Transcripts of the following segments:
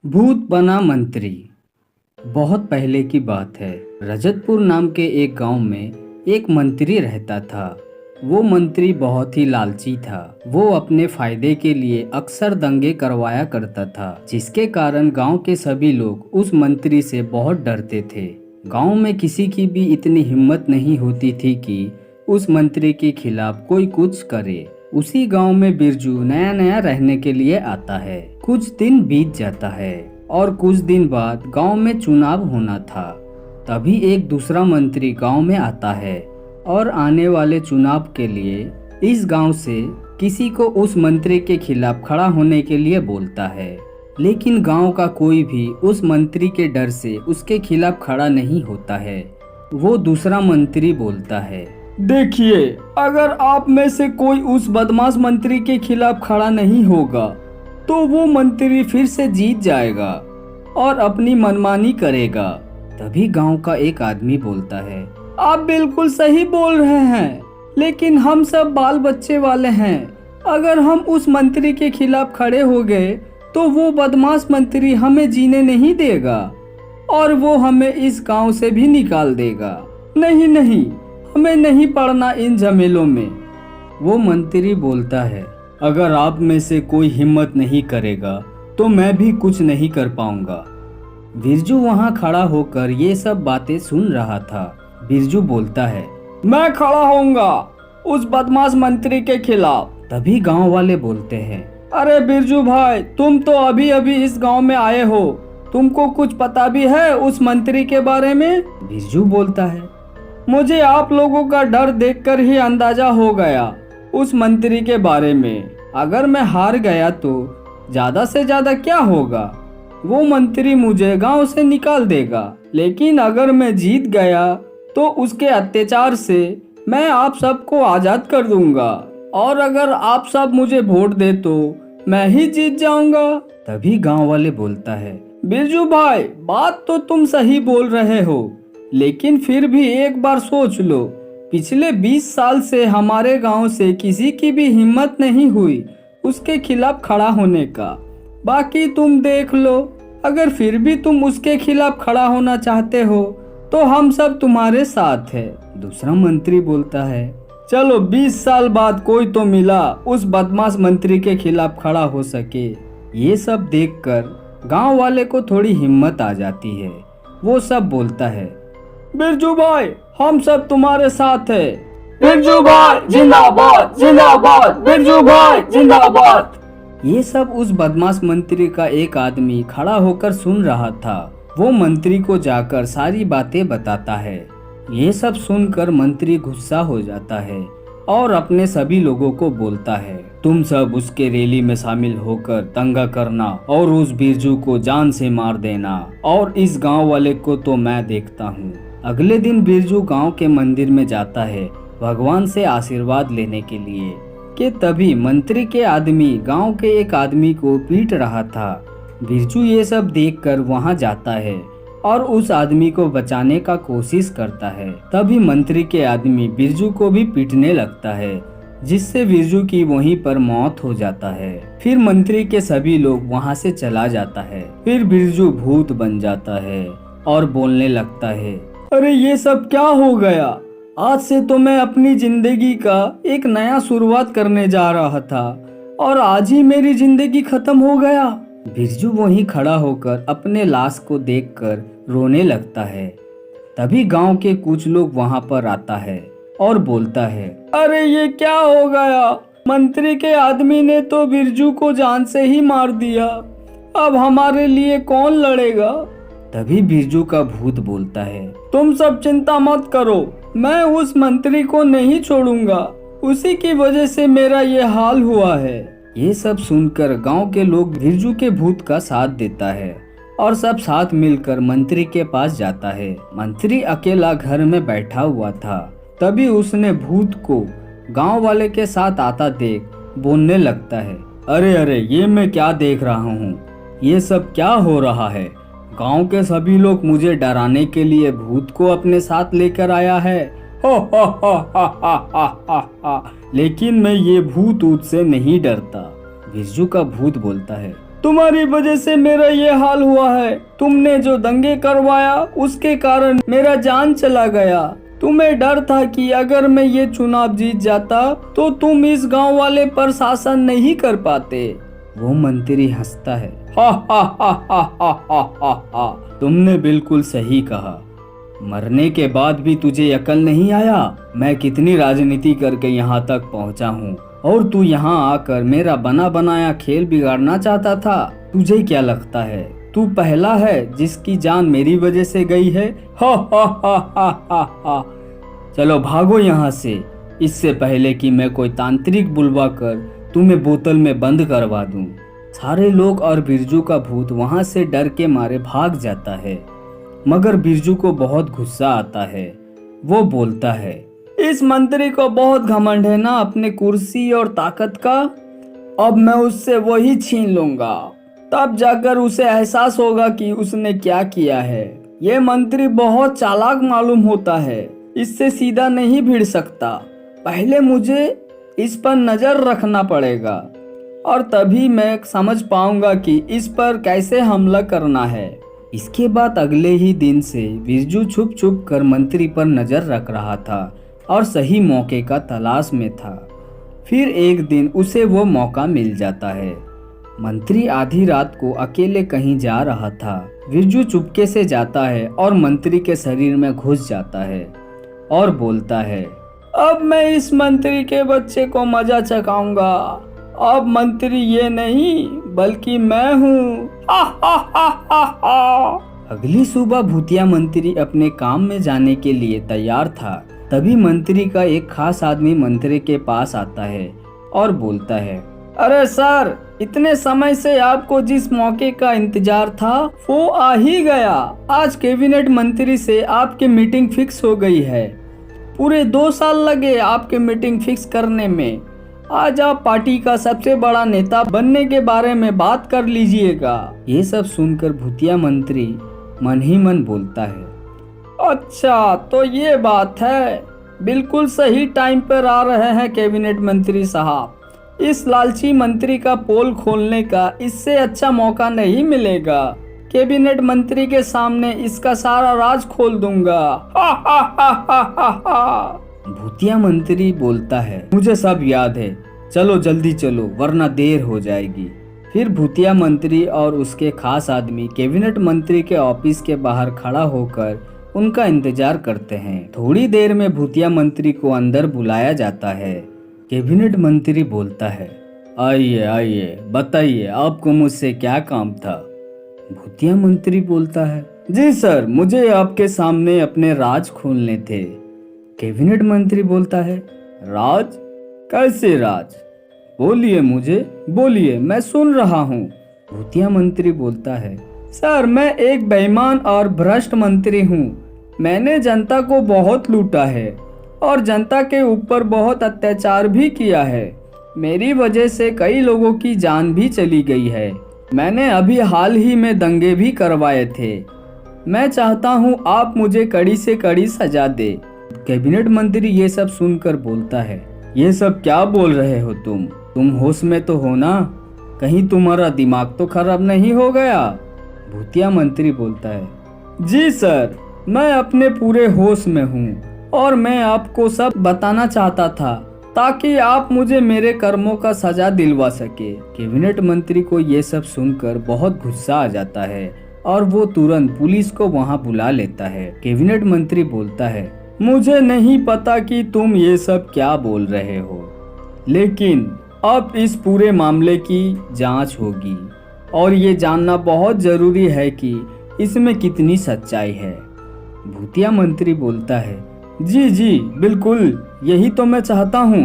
भूत बना मंत्री। बहुत पहले की बात है। रजतपुर नाम के एक गांव में एक मंत्री रहता था। वो मंत्री बहुत ही लालची था। वो अपने फायदे के लिए अक्सर दंगे करवाया करता था, जिसके कारण गांव के सभी लोग उस मंत्री से बहुत डरते थे। गांव में किसी की भी इतनी हिम्मत नहीं होती थी कि उस मंत्री के खिलाफ कोई कुछ करे। उसी गांव में बिरजू नया नया रहने के लिए आता है। कुछ दिन बीत जाता है और कुछ दिन बाद गांव में चुनाव होना था। तभी एक दूसरा मंत्री गांव में आता है और आने वाले चुनाव के लिए इस गांव से किसी को उस मंत्री के खिलाफ खड़ा होने के लिए बोलता है। लेकिन गांव का कोई भी उस मंत्री के डर से उसके खिलाफ खड़ा नहीं होता है। वो दूसरा मंत्री बोलता है, देखिए, अगर आप में से कोई उस बदमाश मंत्री के खिलाफ खड़ा नहीं होगा तो वो मंत्री फिर से जीत जाएगा और अपनी मनमानी करेगा। तभी गांव का एक आदमी बोलता है, आप बिल्कुल सही बोल रहे हैं, लेकिन हम सब बाल बच्चे वाले हैं। अगर हम उस मंत्री के खिलाफ खड़े हो गए तो वो बदमाश मंत्री हमें जीने नहीं देगा और वो हमें इस गांव से भी निकाल देगा। नहीं नहीं, हमें नहीं पड़ना इन झमेलों में। वो मंत्री बोलता है, अगर आप में से कोई हिम्मत नहीं करेगा तो मैं भी कुछ नहीं कर पाऊंगा। बिरजू वहां खड़ा होकर ये सब बातें सुन रहा था। बिरजू बोलता है, मैं खड़ा होऊंगा उस बदमाश मंत्री के खिलाफ। तभी गांव वाले बोलते हैं, अरे बिरजू भाई, तुम तो अभी अभी इस गांव में आए हो, तुमको कुछ पता भी है उस मंत्री के बारे में? बिरजू बोलता है, मुझे आप लोगों का डर देखकर ही अंदाजा हो गया उस मंत्री के बारे में। अगर मैं हार गया तो ज्यादा से ज्यादा क्या होगा, वो मंत्री मुझे गांव से निकाल देगा। लेकिन अगर मैं जीत गया तो उसके अत्याचार से मैं आप सबको आजाद कर दूंगा और अगर आप सब मुझे वोट दे तो मैं ही जीत जाऊंगा। तभी गांव वाले बोलता है, बिरजू भाई, बात तो तुम सही बोल रहे हो, लेकिन फिर भी एक बार सोच लो, पिछले 20 साल से हमारे गांव से किसी की भी हिम्मत नहीं हुई उसके खिलाफ खड़ा होने का। बाकी तुम देख लो, अगर फिर भी तुम उसके खिलाफ खड़ा होना चाहते हो तो हम सब तुम्हारे साथ है। दूसरा मंत्री बोलता है, चलो 20 साल बाद कोई तो मिला उस बदमाश मंत्री के खिलाफ खड़ा हो सके। ये सब देखकर गांव वाले को थोड़ी हिम्मत आ जाती है। वो सब बोलता है, बिरजू भाई, हम सब तुम्हारे साथ है। बिरजू भाई जिंदाबाद, जिंदाबाद, बिरजू भाई जिंदाबाद। ये सब उस बदमाश मंत्री का एक आदमी खड़ा होकर सुन रहा था। वो मंत्री को जाकर सारी बातें बताता है। ये सब सुनकर मंत्री गुस्सा हो जाता है और अपने सभी लोगों को बोलता है, तुम सब उसके रैली में शामिल होकर दंगा करना और उस बिरजू को जान से मार देना, और इस गांव वाले को तो मैं देखता हूँ। अगले दिन बिरजू गांव के मंदिर में जाता है भगवान से आशीर्वाद लेने के लिए कि तभी मंत्री के आदमी गांव के एक आदमी को पीट रहा था। बिरजू ये सब देखकर वहां जाता है और उस आदमी को बचाने का कोशिश करता है। तभी मंत्री के आदमी बिरजू को भी पीटने लगता है, जिससे बिरजू की वहीं पर मौत हो जाता है। फिर मंत्री के सभी लोग वहां से चला जाता है। फिर बिरजू भूत बन जाता है और बोलने लगता है, अरे ये सब क्या हो गया? आज से तो मैं अपनी जिंदगी का एक नया शुरुआत करने जा रहा था और आज ही मेरी जिंदगी खत्म हो गया। बिरजू वहीं खड़ा होकर अपने लाश को देखकर रोने लगता है। तभी गांव के कुछ लोग वहां पर आता है और बोलता है, अरे ये क्या हो गया? मंत्री के आदमी ने तो बिरजू को जान से ही मार दिया। अब हमारे लिए कौन लड़ेगा? तभी बिरजू का भूत बोलता है, तुम सब चिंता मत करो, मैं उस मंत्री को नहीं छोड़ूंगा, उसी की वजह से मेरा ये हाल हुआ है। ये सब सुनकर गांव के लोग बिरजू के भूत का साथ देता है और सब साथ मिलकर मंत्री के पास जाता है। मंत्री अकेला घर में बैठा हुआ था। तभी उसने भूत को गांव वाले के साथ आता देख बोलने लगता है, अरे अरे, ये मैं क्या देख रहा हूँ? ये सब क्या हो रहा है? गांव के सभी लोग मुझे डराने के लिए भूत को अपने साथ लेकर आया है। हो हो हो हा हा हा हा हा। लेकिन मैं ये भूत ऊत से नहीं डरता। बिरजू का भूत बोलता है, तुम्हारी वजह से मेरा ये हाल हुआ है। तुमने जो दंगे करवाया उसके कारण मेरा जान चला गया। तुम्हें डर था कि अगर मैं ये चुनाव जीत जाता तो तुम इस गांव वाले पर शासन नहीं कर पाते। वो मंत्री हंसता है, हा हा हा हा हा हा हा हा। तुमने बिल्कुल सही कहा। मरने के बाद भी तुझे अकल नहीं आया। मैं कितनी राजनीति करके यहाँ तक पहुँचा हूँ और तू यहाँ आकर मेरा बना बनाया खेल बिगाड़ना चाहता था। तुझे क्या लगता है तू पहला है जिसकी जान मेरी वजह से गई है? हा हा हा हा हा हा। चलो भागो यहाँ से, इससे पहले कि मैं कोई तांत्रिक बुलवा कर तुम्हें बोतल में बंद करवा दूं। सारे लोग और बिरजू का भूत वहां से डर के मारे भाग जाता है, मगर बिरजू को बहुत गुस्सा आता है। वो बोलता है, इस मंत्री को बहुत घमंड है ना अपने कुर्सी और ताकत का। अब मैं उससे वही छीन लूंगा, तब जाकर उसे एहसास होगा कि उसने क्या किया है। ये मंत्री बहुत चालाक मालूम होता है, इससे सीधा नहीं भिड़ सकता। पहले मुझे इस पर नजर रखना पड़ेगा और तभी मैं समझ पाऊंगा कि इस पर कैसे हमला करना है। इसके बाद अगले ही दिन से बिरजू छुप छुप कर मंत्री पर नजर रख रहा था और सही मौके का तलाश में था। फिर एक दिन उसे वो मौका मिल जाता है। मंत्री आधी रात को अकेले कहीं जा रहा था। बिरजू चुपके से जाता है और मंत्री के शरीर में घुस जाता है और बोलता है, अब मैं इस मंत्री के बच्चे को मजा चखाऊंगा। अब मंत्री ये नहीं बल्कि मैं हूँ। अगली सुबह भूतिया मंत्री अपने काम में जाने के लिए तैयार था। तभी मंत्री का एक खास आदमी मंत्री के पास आता है और बोलता है, अरे सर, इतने समय से आपको जिस मौके का इंतजार था वो आ ही गया। आज कैबिनेट मंत्री से आपकी मीटिंग फिक्स हो गई है। पूरे 2 साल लगे आपके मीटिंग फिक्स करने में। आज आप पार्टी का सबसे बड़ा नेता बनने के बारे में बात कर लीजिएगा। ये सब सुनकर भूतिया मंत्री मन ही मन बोलता है, अच्छा तो ये बात है। बिल्कुल सही टाइम पर आ रहे हैं कैबिनेट मंत्री साहब। इस लालची मंत्री का पोल खोलने का इससे अच्छा मौका नहीं मिलेगा। कैबिनेट मंत्री के सामने इसका सारा राज खोल दूंगा। भूतिया मंत्री बोलता है, मुझे सब याद है, चलो जल्दी चलो वरना देर हो जाएगी। फिर भूतिया मंत्री और उसके खास आदमी कैबिनेट मंत्री के ऑफिस के बाहर खड़ा होकर उनका इंतजार करते हैं। थोड़ी देर में भूतिया मंत्री को अंदर बुलाया जाता है। कैबिनेट मंत्री बोलता है, आइए आइए, बताइए आपको मुझसे क्या काम था? भूतिया मंत्री बोलता है, जी सर, मुझे आपके सामने अपने राज खोलने थे। कैबिनेट मंत्री बोलता है, राज? कैसे राज? बोलिए मुझे, बोलिए, मैं सुन रहा हूँ। भूतिया मंत्री बोलता है, सर मैं एक बेईमान और भ्रष्ट मंत्री हूँ। मैंने जनता को बहुत लूटा है और जनता के ऊपर बहुत अत्याचार भी किया है। मेरी वजह से कई लोगों की जान भी चली गई है। मैंने अभी हाल ही में दंगे भी करवाए थे। मैं चाहता हूँ आप मुझे कड़ी से कड़ी सजा दे। कैबिनेट मंत्री ये सब सुनकर बोलता है, ये सब क्या बोल रहे हो तुम होश में तो हो ना? कहीं तुम्हारा दिमाग तो खराब नहीं हो गया? भूतिया मंत्री बोलता है, जी सर, मैं अपने पूरे होश में हूँ और मैं आपको सब बताना चाहता था ताकि आप मुझे मेरे कर्मों का सजा दिलवा सके। कैबिनेट मंत्री को ये सब सुनकर बहुत गुस्सा आ जाता है और वो तुरंत पुलिस को वहाँ बुला लेता है। कैबिनेट मंत्री बोलता है, मुझे नहीं पता कि तुम ये सब क्या बोल रहे हो, लेकिन अब इस पूरे मामले की जांच होगी और ये जानना बहुत जरूरी है कि इसमें कितनी सच्चाई है। भूतिया मंत्री बोलता है, जी जी बिल्कुल, यही तो मैं चाहता हूँ।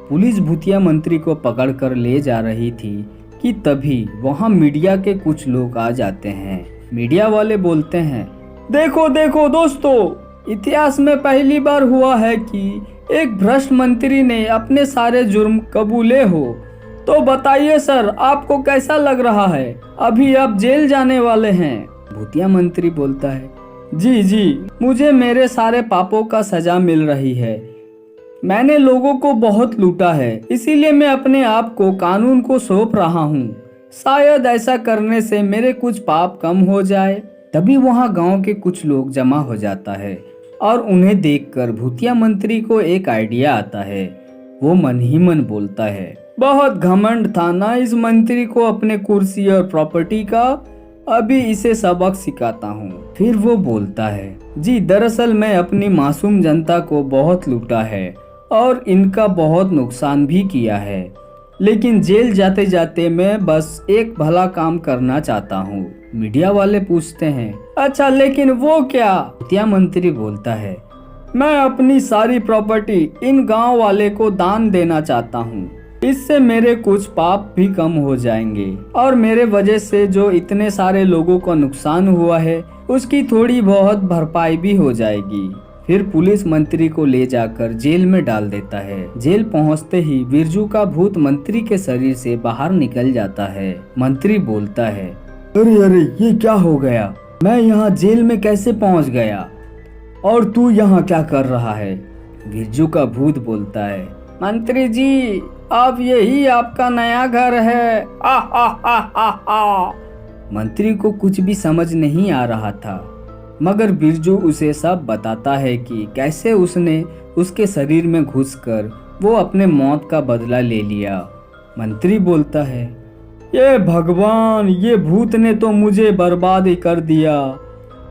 पुलिस भूतिया मंत्री को पकड़ कर ले जा रही थी कि तभी वहाँ मीडिया के कुछ लोग आ जाते हैं। मीडिया वाले बोलते हैं, देखो देखो दोस्तों, इतिहास में पहली बार हुआ है कि एक भ्रष्ट मंत्री ने अपने सारे जुर्म कबूले हो। तो बताइए सर, आपको कैसा लग रहा है? अभी आप जेल जाने वाले हैं। भूतिया मंत्री बोलता है, जी जी, मुझे मेरे सारे पापों का सजा मिल रही है। मैंने लोगों को बहुत लूटा है, इसीलिए मैं अपने आप को कानून को सौंप रहा हूँ। शायद ऐसा करने से मेरे कुछ पाप कम हो जाए। तभी वहाँ गांव के कुछ लोग जमा हो जाता है और उन्हें देखकर भूतिया मंत्री को एक आइडिया आता है। वो मन ही मन बोलता है, बहुत घमंड था ना इस मंत्री को अपने कुर्सी और प्रॉपर्टी का, अभी इसे सबक सिखाता हूँ। फिर वो बोलता है, जी दरअसल मैं अपनी मासूम जनता को बहुत लूटा है और इनका बहुत नुकसान भी किया है, लेकिन जेल जाते जाते मैं बस एक भला काम करना चाहता हूँ। मीडिया वाले पूछते हैं, अच्छा लेकिन वो क्या? भूतिया मंत्री बोलता है, मैं अपनी सारी प्रॉपर्टी इन गांव वाले को दान देना चाहता हूँ। इससे मेरे कुछ पाप भी कम हो जाएंगे और मेरे वजह से जो इतने सारे लोगों को नुकसान हुआ है उसकी थोड़ी बहुत भरपाई भी हो जाएगी। फिर पुलिस मंत्री को ले जाकर जेल में डाल देता है। जेल पहुंचते ही बिरजू का भूत मंत्री के शरीर से बाहर निकल जाता है। मंत्री बोलता है, अरे अरे ये क्या हो गया? मैं यहाँ जेल में कैसे पहुँच गया और तू यहाँ क्या कर रहा है? बिरजू का भूत बोलता है, मंत्री जी अब यही आपका नया घर है। आ हा हा हा हा। मंत्री को कुछ भी समझ नहीं आ रहा था, मगर बिरजू उसे सब बताता है कि कैसे उसने उसके शरीर में घुसकर वो अपने मौत का बदला ले लिया। मंत्री बोलता है, ये भगवान, ये भूत ने तो मुझे बर्बाद ही कर दिया।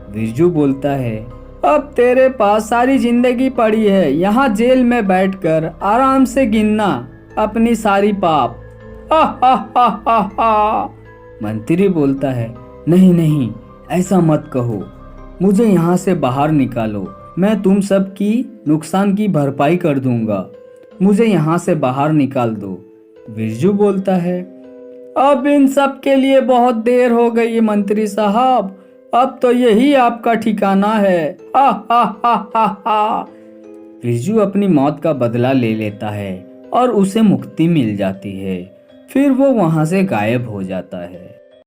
बिरजू बोलता है, अब तेरे पास सारी जिंदगी पड़ी है, यहाँ जेल में बैठकर आराम से गिनना अपनी सारी पाप। हा हा हा हा हा। मंत्री बोलता है, नहीं नहीं ऐसा मत कहो, मुझे यहाँ से बाहर निकालो, मैं तुम सब की नुकसान की भरपाई कर दूंगा, मुझे यहाँ से बाहर निकाल दो। बिरजू बोलता है, अब इन सब के लिए बहुत देर हो गई मंत्री साहब, अब तो यही आपका ठिकाना है। हा हा हा हा हा। बिरजू अपनी मौत का बदला ले लेता है और उसे मुक्ति मिल जाती है। फिर वो वहां से गायब हो जाता है।